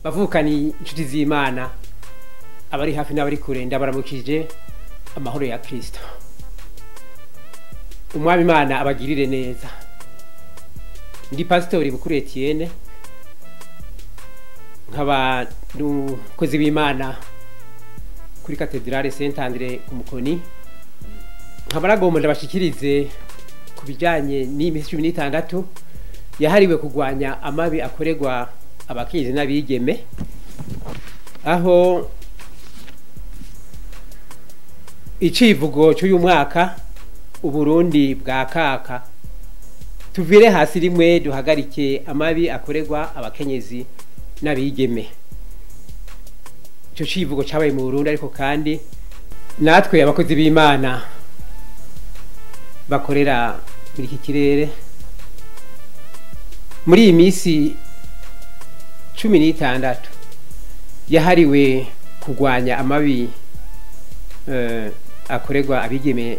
bavukani inshuti z'Imana abari hafi n'abari kure ndabaramukije amahoro ya Kristo. Umwami Imana abagirire neza. Ndi pastori Bukuru Etienne nkaba nukozi b'Imana kuri Cathedrale Saint Andre ku Mukoni. Nkaba nagomba ndabashikirize kubijanye n'imisi 16 yahariwe kugwanya amabi akoregwa abakenyezi n'abigeme, aho icivugo cy'uyu mwaka Uburundi bwa kaka tuvire hasi rimwe duhagarike amabi akoregwa abakenyezi n'abigeme. Ico civugo cabaye mu Burundi, ariko kandi natwe abakozi b'Imana bakorera muri iki kirere muri iyi misi 16 yahariwe kugwanya amabi akoregwa abigeme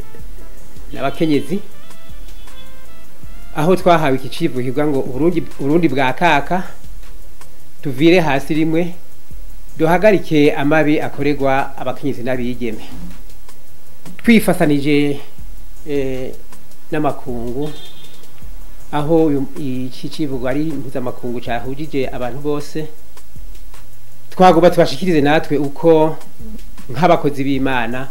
n'abakenyezi, aho twahawe iki civugo ngo Uburundi bwa kaka tuvire hasi rimwe duhagarike amabi akoregwa abakenyezi n'abigeme, twifasanije n'amakungu, aho iki civugo ari mpuzamakungu cyahujije abantu bose. Twagomba tubashikirize natwe uko nk'abakozi b'Imana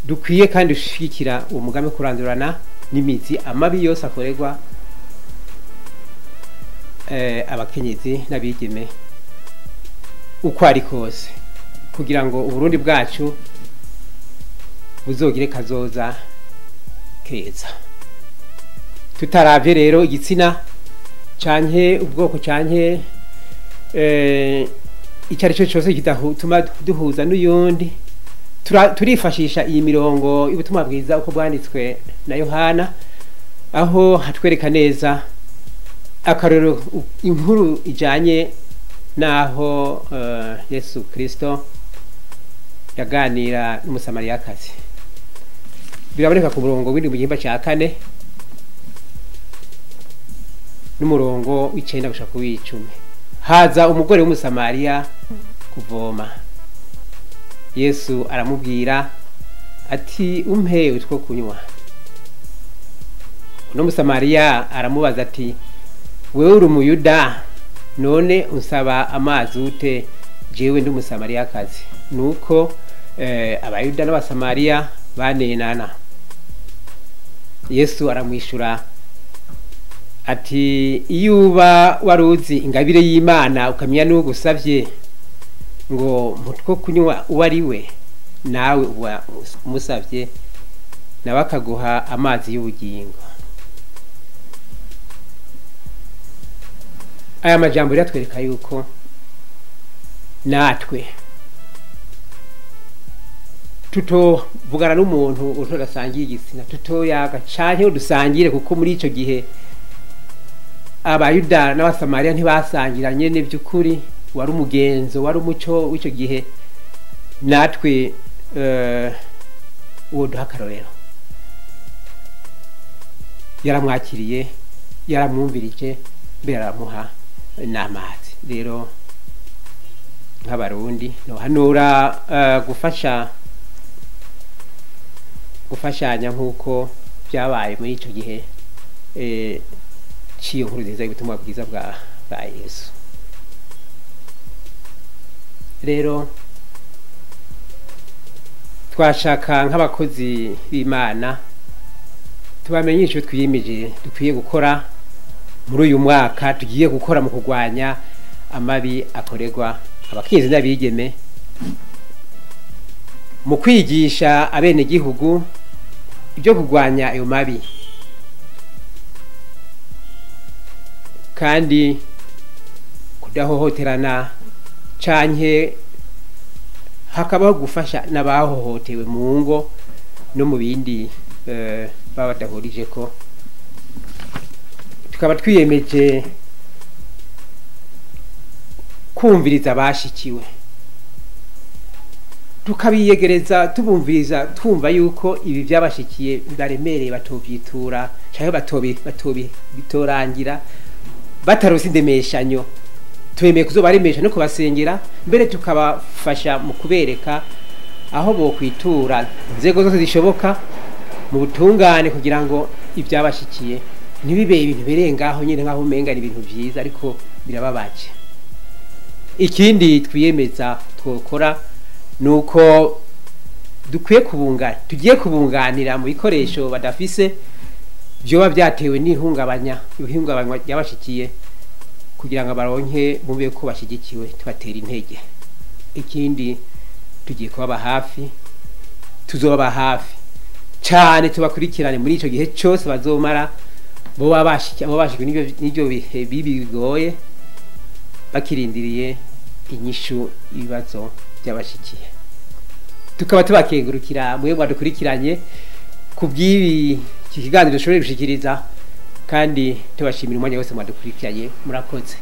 dukwiye kandi dushikira uwo mugambi kurandurana n'imizi amabi yose akoregwa abakenyezi n'abigeme uko ari kose, kugira ngo Uburundi bwacu buzogire kazoza keza. Tutaravye rero igitsina canke ubwoko canke icari cyo cyose kidatuma duhuza n'uyundi, turifashisha iyi mirongo y'ubutumwa bwiza uko bwanditswe na Yohana, aho hatwereka neza akarero inkuru ijanye naho Yesu Kristo yaganira n'umusamariyakazi. Biraboneka ku murongo w'indi mu gihimba ca 4 n'umurongo w'icenda gushaka ku w'icumi. Haza umugore w'umusamariya kuvoma. Yesu aramubwira ati umpe utwo kunywa. Uno musamariya aramubaza ati wewe uri umuyuda none unsaba amazi ute jewe ndi umusamariyakazi? Nuko abayuda n'abasamariya banenana. Yesu aramwishura ati iyuba waruzi ingabire y'Imana ukamenya n'ugusavye ngo mutwo kunywa uwari we, nawe uba umusavye nawe akaguha amazi y'ubugingo. Aya majambo yatwereka yuko natwe tutovugana n'umuntu utodasangiye igitsina, tutoyaga canke udusangire, kuko muri ico gihe abayuda n'abasamariya ntibasangiranye by'ukuri, wari umugenzo, wari umuco w'ico gihe. Natwe uwo duhakarorero yaramwakiriye, yaramwumvirije, mbere aramuha n'amazi. Rero nk'abarundi no hanura gufashanya nk'uko byabaye muri ico gihe ciyo nkuru nziza y'ubutumwa bwiza bwa Yesu. Rero twashaka nk'abakozi b'Imana tubamenyeshe twiyemeje dukwiye gukora muri uyu mwaka, tugiye gukora mu kugwanya amabi akoregwa abakenyezi n'abigeme, mu kwigisha abene gihugu ibyo kugwanya ayo mabi, kandi kudahohoterana canke hakabaho gufasha n'abahohotewe mu ngo no mu bindi baba badahurije ko. Tukaba twiyemeje kumviriza abashikiwe, tukabiyegereza, tubumviriza, twumva yuko ibi byabashikiye baremereye batobyitura canke bitorangira batarose indemeshanyo twemeye kuzobaremesha no kubasengera mbere tukabafasha mu kubereka aho bo kwitura inzego zose zishoboka mu butungane kugira ngo ibyabashikiye ntibibe ibintu birengaho nyine nk'aho umenga ni ibintu byiza ariko birababaje. Ikindi twiyemeza twokora nuko tugiye kubunganira mu bikoresho badafise byoba byatewe n'ihungabanywa ryabashikiye kugira ngo baronke bumve ko bashyigikiwe tubatera intege. Ikindi tugiye kubaba hafi, tuzobaba hafi cyane tubakurikirane muri icyo gihe cyose bazomara bo bashikwe n'ibyo bihe bigoye bakirindiriye inyishu ibibazo byabashikiye. Tukaba tubakengurukira mwe mwadukurikiranye kubw'ibi kiganiro dushobora gushikiriza kandi tubashimira umwanya wose mwadukurikiranye. Murakoze.